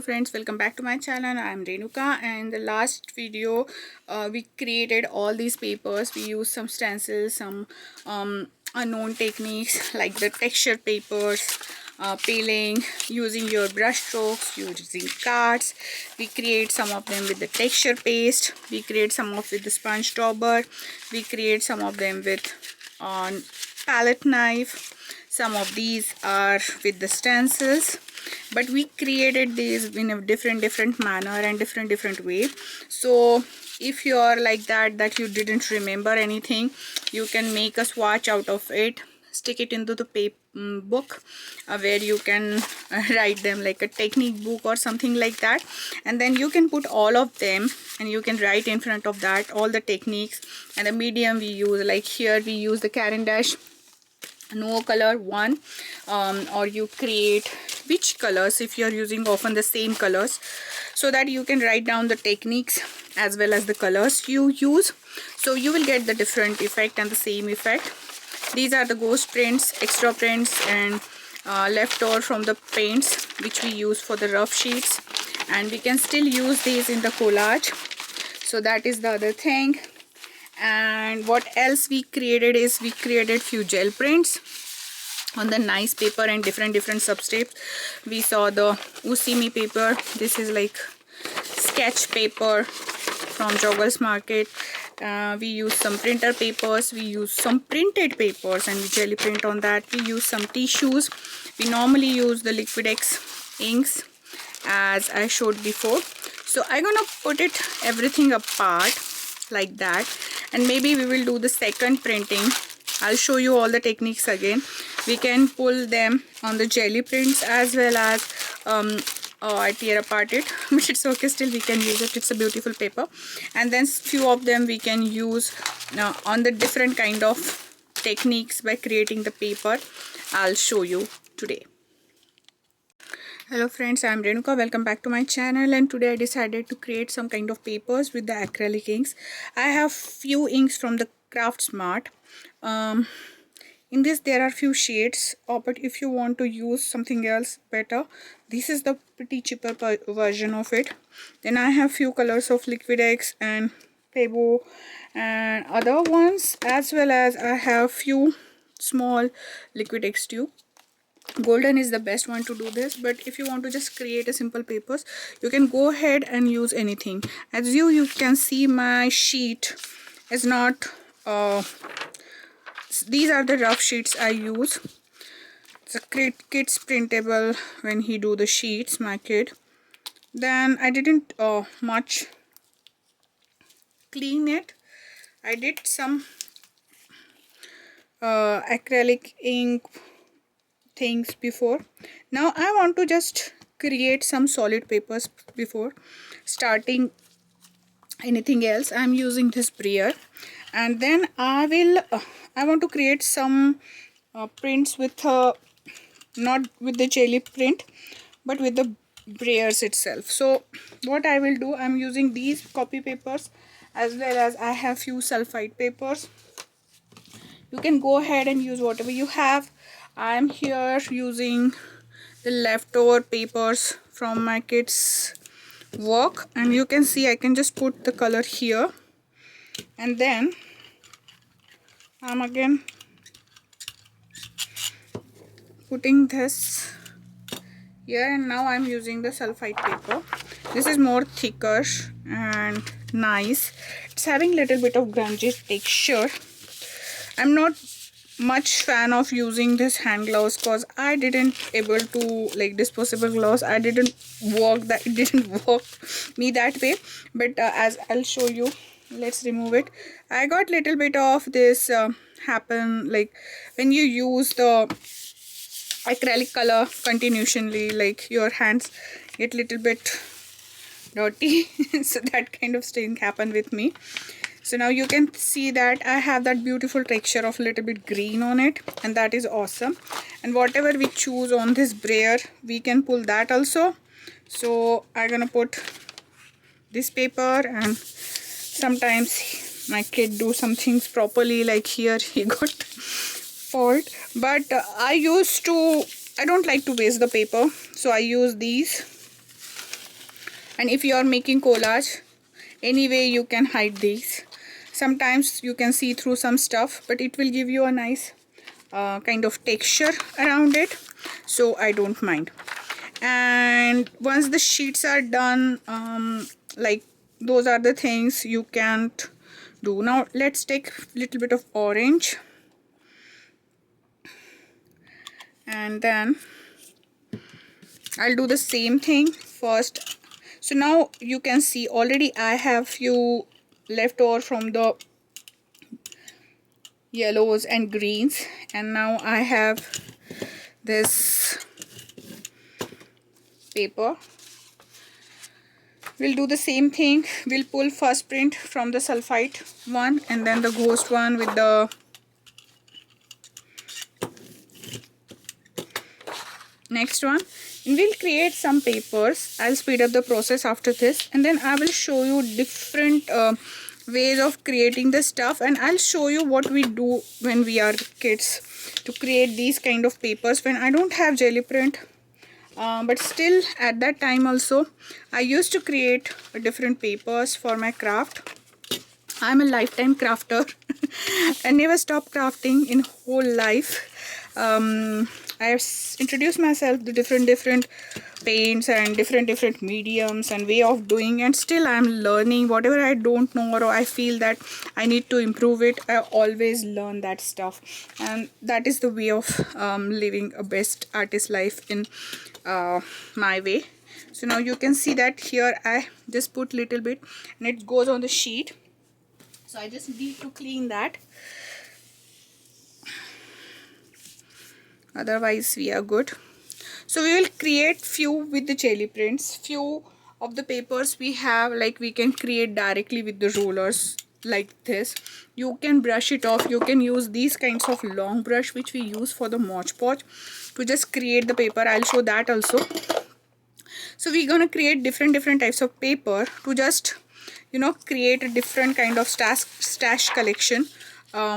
friends, welcome back to my channel. I am Renuka, and the last video we created all these papers. We used some stencils, some unknown techniques like the texture papers, peeling, using your brush strokes, using cards. We create some of them with the texture paste, we create some of with the sponge dauber, we create some of them with on palette knife. Some of these are with the stencils, but we created these in a different manner and different way. So if you are like that you didn't remember anything, you can make a swatch out of it, stick it into the book where you can write them like a technique book or something like that, and then you can put all of them and you can write in front of that all the techniques and the medium we use. Like here we use the Caran d'Ache no color one, or you create which colors if you are using often the same colors, so that you can write down the techniques as well as the colors you use, so you will get the different effect and the same effect. These are the ghost prints, extra prints, and leftover from the paints which we use for the rough sheets, and we can still use these in the collage. So that is the other thing. And what else we created is we created few gel prints on the nice paper and different substrates. We saw the Usimi paper. This is like sketch paper from Joggers Market. We use some printer papers, we use some printed papers and we jelly print on that. We use some tissues. We normally use the Liquitex inks as I showed before. So I'm gonna put it everything apart like that, and maybe we will do the second printing. I'll show you all the techniques again. We can pull them on the jelly prints as well as I tear apart it, but it's okay, still we can use it. It's a beautiful paper, and then few of them we can use on the different kind of techniques by creating the paper. I'll show you today. Hello friends, I am Renuka. Welcome back to my channel, and today I decided to create some kind of papers with the acrylic inks. I have few inks from the Craft Smart. In this there are few shades, but if you want to use something else better, this is the pretty cheaper version of it. Then I have few colors of Liquitex and Pebo and other ones, as well as I have few small Liquitex tube. Golden is the best one to do this, but if you want to just create a simple papers, you can go ahead and use anything. As you can see, my sheet is not these are the rough sheets I use. It's a kid's printable when he do the sheets, my kid. Then I didn't much clean it. I did some acrylic ink things before. Now I want to just create some solid papers before starting anything else. I'm using this brayer, and then I want to create some prints with not with the jelly print but with the brayers itself. So what I will do, I'm using these copy papers as well as I have few sulfite papers. You can go ahead and use whatever you have. I'm here using the leftover papers from my kids' work, and you can see I can just put the color here, and then I'm again putting this here, and now I'm using the sulfite paper. This is more thicker and nice. It's having little bit of grungy texture. I'm not much fan of using this hand gloves because I didn't able to, like disposable gloves, I didn't work that, it didn't work me that way. But as I'll show you, let's remove it. I got little bit of this happen like when you use the acrylic color continuously, like your hands get little bit dirty. So that kind of stain happened with me. So now you can see that I have that beautiful texture of a little bit green on it, and that is awesome. And whatever we choose on this brayer, we can pull that also. So I'm gonna put this paper, and sometimes my kid do some things properly, like here he got fault, but I don't like to waste the paper, so I use these And if you are making collage, anyway you can hide these. Sometimes you can see through some stuff, but it will give you a nice kind of texture around it, so I don't mind. And once the sheets are done, like those are the things you can't do. Now let's take a little bit of orange, and then I'll do the same thing first. So now you can see already I have few left over from the yellows and greens, and now I have this paper. We'll do the same thing. We'll pull first print from the sulphite one and then the ghost one with the next one, and we'll create some papers. I'll speed up the process after this, and then I will show you different ways of creating the stuff, and I'll show you what we do when we are kids to create these kind of papers when I don't have jelly print. But still at that time also I used to create different papers for my craft. I'm a lifetime crafter. I never stop crafting in whole life. I have introduced myself to different paints and different mediums and way of doing, and still I'm learning. Whatever I don't know or I feel that I need to improve it, I always learn that stuff, and that is the way of living a best artist life in my way. So now you can see that here I just put little bit and it goes on the sheet, so I just need to clean that. Otherwise we are good. So we will create few with the jelly prints. Few of the papers we have, like we can create directly with the rollers like this. You can brush it off. You can use these kinds of long brush which we use for the Mod Podge to just create the paper. I'll show that also. So we're gonna create different types of paper to just, you know, create a different kind of stash collection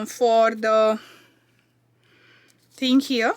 for the thing here.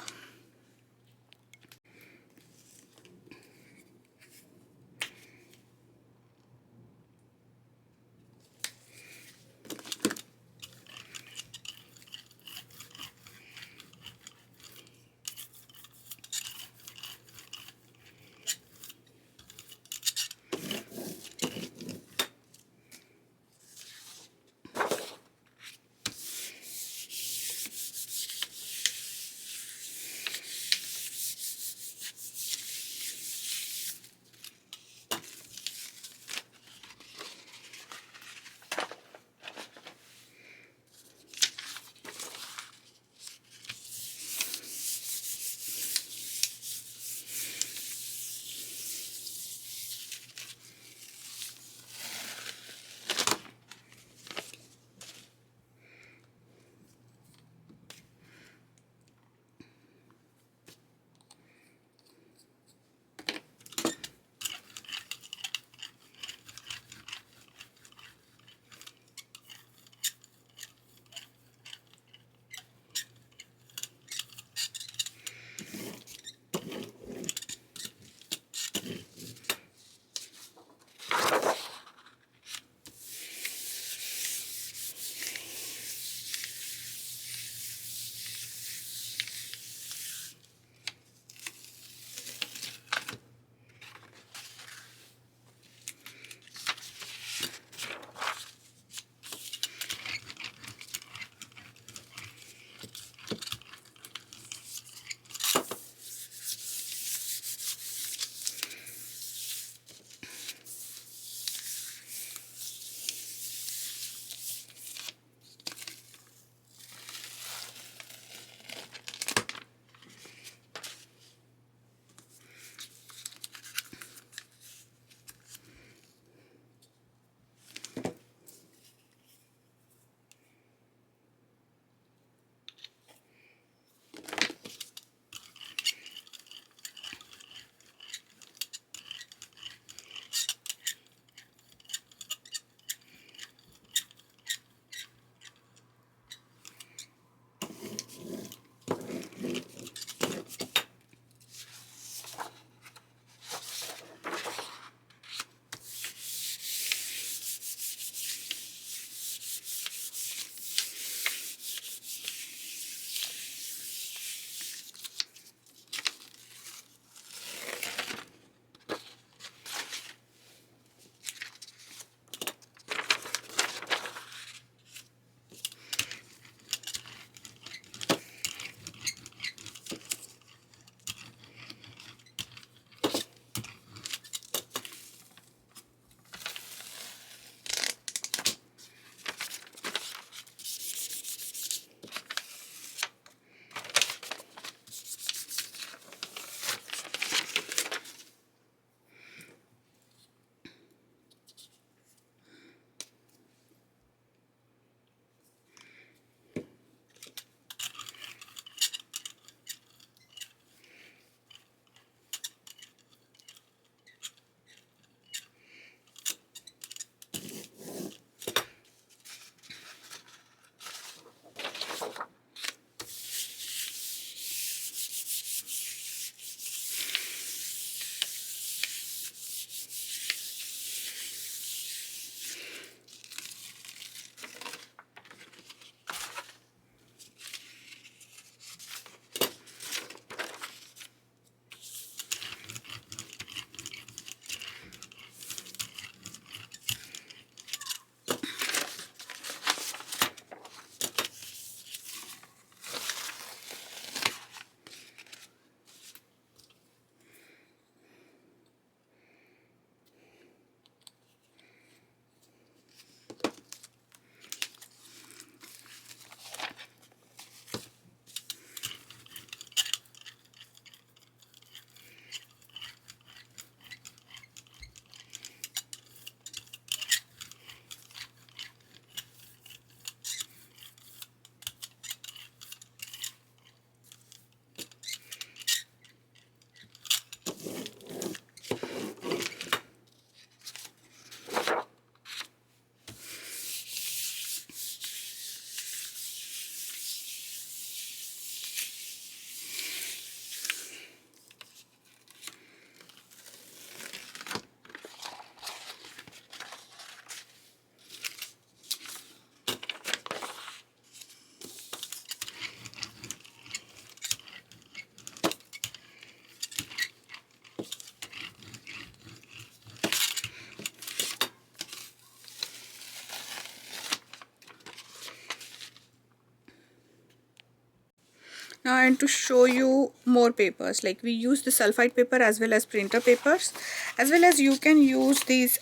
Now I want to show you more papers. Like we use the sulfite paper as well as printer papers, as well as you can use these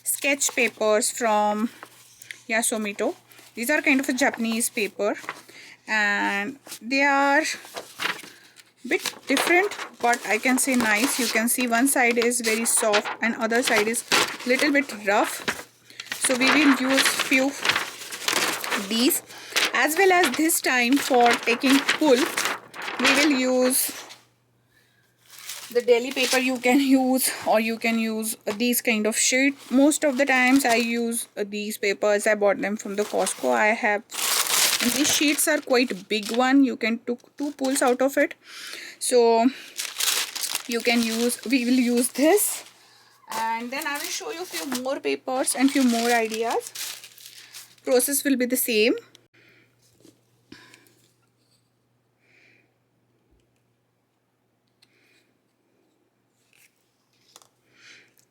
sketch papers from Yasomito. These are kind of a Japanese paper and they are bit different, but I can say nice. You can see one side is very soft and other side is little bit rough. So we will use few these, as well as this time for taking pull we will use the daily paper. You can use, or you can use these kind of sheet. Most of the times I use these papers. I bought them from the Costco. I have, and these sheets are quite big one. You can took 2 pulls out of it. So you can use, we will use this, and then I will show you a few more papers and few more ideas. Process will be the same.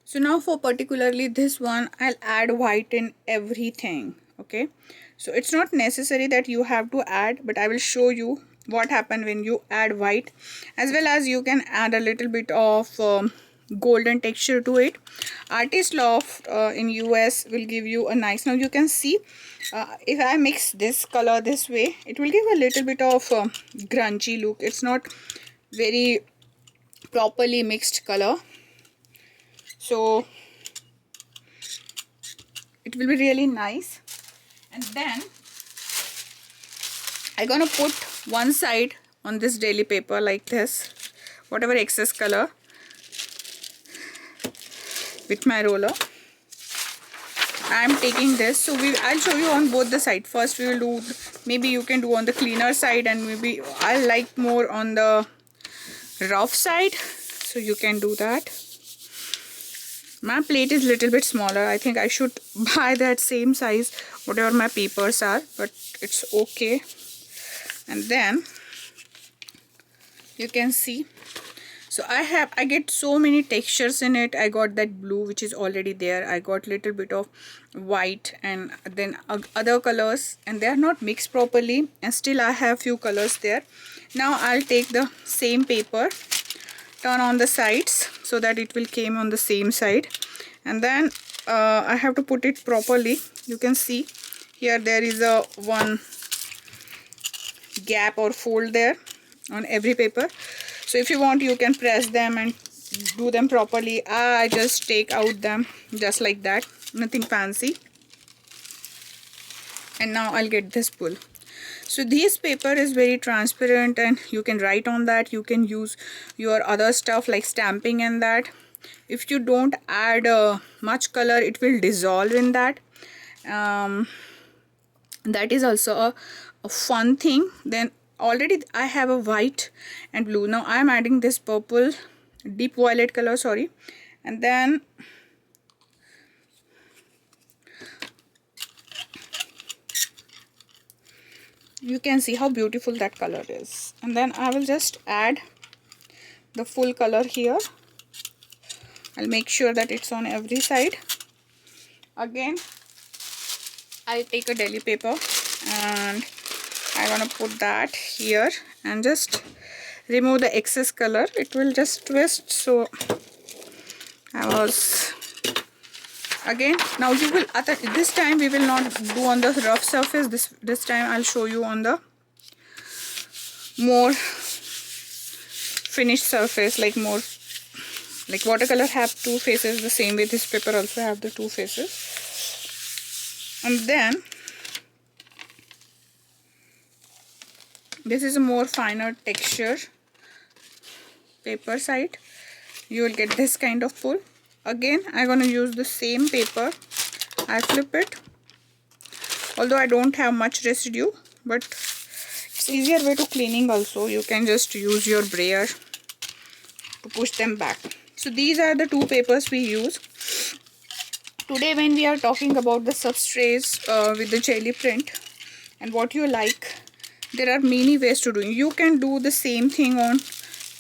So now for particularly this one, I'll add white in everything. Okay, so it's not necessary that you have to add, but I will show you what happen when you add white, as well as you can add a little bit of golden texture to it. Artist Loft in US will give you a nice, now you can see if I mix this color this way, it will give a little bit of grungy look. It's not very properly mixed color, so it will be really nice. And then I'm gonna put one side on this daily paper like this, whatever excess color, with my roller. I'm taking this, so I'll show you on both the side. First we will do, maybe you can do on the cleaner side, and maybe I like more on the rough side, so you can do that. My plate is little bit smaller. I think I should buy that same size whatever my papers are, but it's okay. And then you can see, so I get so many textures in it. I got that blue which is already there, I got little bit of white, and then other colors, and they are not mixed properly, and still I have few colors there. Now I'll take the same paper, turn on the sides so that it will came on the same side, and then I have to put it properly. You can see here there is a one gap or fold there on every paper. So if you want, you can press them and do them properly. I just take out them just like that, nothing fancy. And now I'll get this pull. So this paper is very transparent and you can write on that. You can use your other stuff like stamping and that. If you don't add much color, it will dissolve in that. That is also a fun thing. Then already I have a white and blue. Now I am adding this purple, deep violet color, sorry. And then you can see how beautiful that color is. And then I will just add the full color here. I'll make sure that it's on every side. Again, I take a daily paper and I want to put that here and just remove the excess color. It will just twist. So I was again, now you will, this time we will not do on the rough surface. This time I'll show you on the more finished surface, like more like watercolor have 2 faces, the same way this paper also have the 2 faces. And then this is a more finer texture paper side. You will get this kind of pull. Again, I'm gonna use the same paper. I flip it, although I don't have much residue, but it's easier way to cleaning also. You can just use your brayer to push them back. So these are the 2 papers we use. Today when we are talking about the substrates with the jelly print and what you like, there are many ways to do it. You can do the same thing on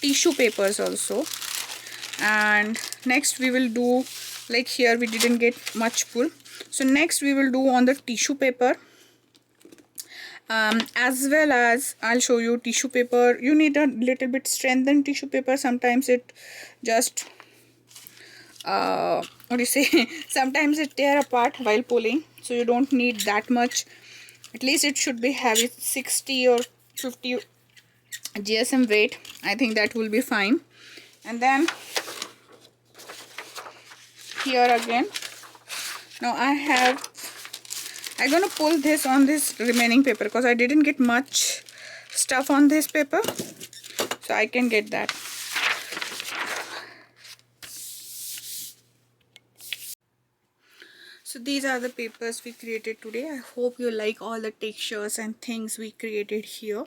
tissue papers also. And next we will do, like here we didn't get much pull, so next we will do on the tissue paper. As well as I'll show you tissue paper. You need a little bit strengthened tissue paper. Sometimes it just what do you say, sometimes it tear apart while pulling, so you don't need that much. At least it should be heavy, 60 or 50 GSM weight. I think that will be fine. And then here again, now I'm gonna pull this on this remaining paper because I didn't get much stuff on this paper, so I can get that. So these are the papers we created today. I hope you like all the textures and things we created here.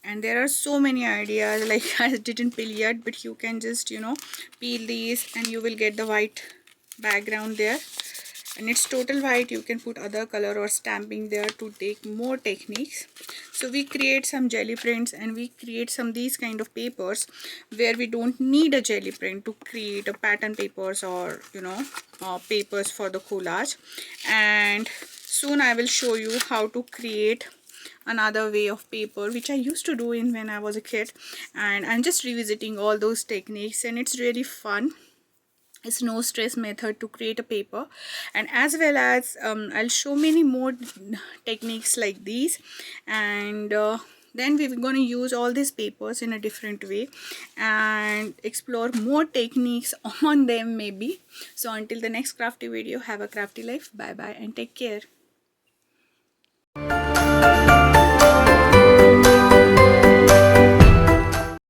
And there are so many ideas, like I didn't peel yet, but you can just, you know, peel these and you will get the white background there. And it's total white. You can put other color or stamping there to take more techniques. So we create some jelly prints and we create some these kind of papers where we don't need a jelly print to create a pattern papers or, you know, papers for the collage. And soon I will show you how to create another way of paper which I used to do in when I was a kid, and I'm just revisiting all those techniques, and it's really fun. It's no stress method to create a paper. And as well as I'll show many more techniques like these, and then we're going to use all these papers in a different way and explore more techniques on them maybe. So until the next crafty video, have a crafty life. Bye bye and take care.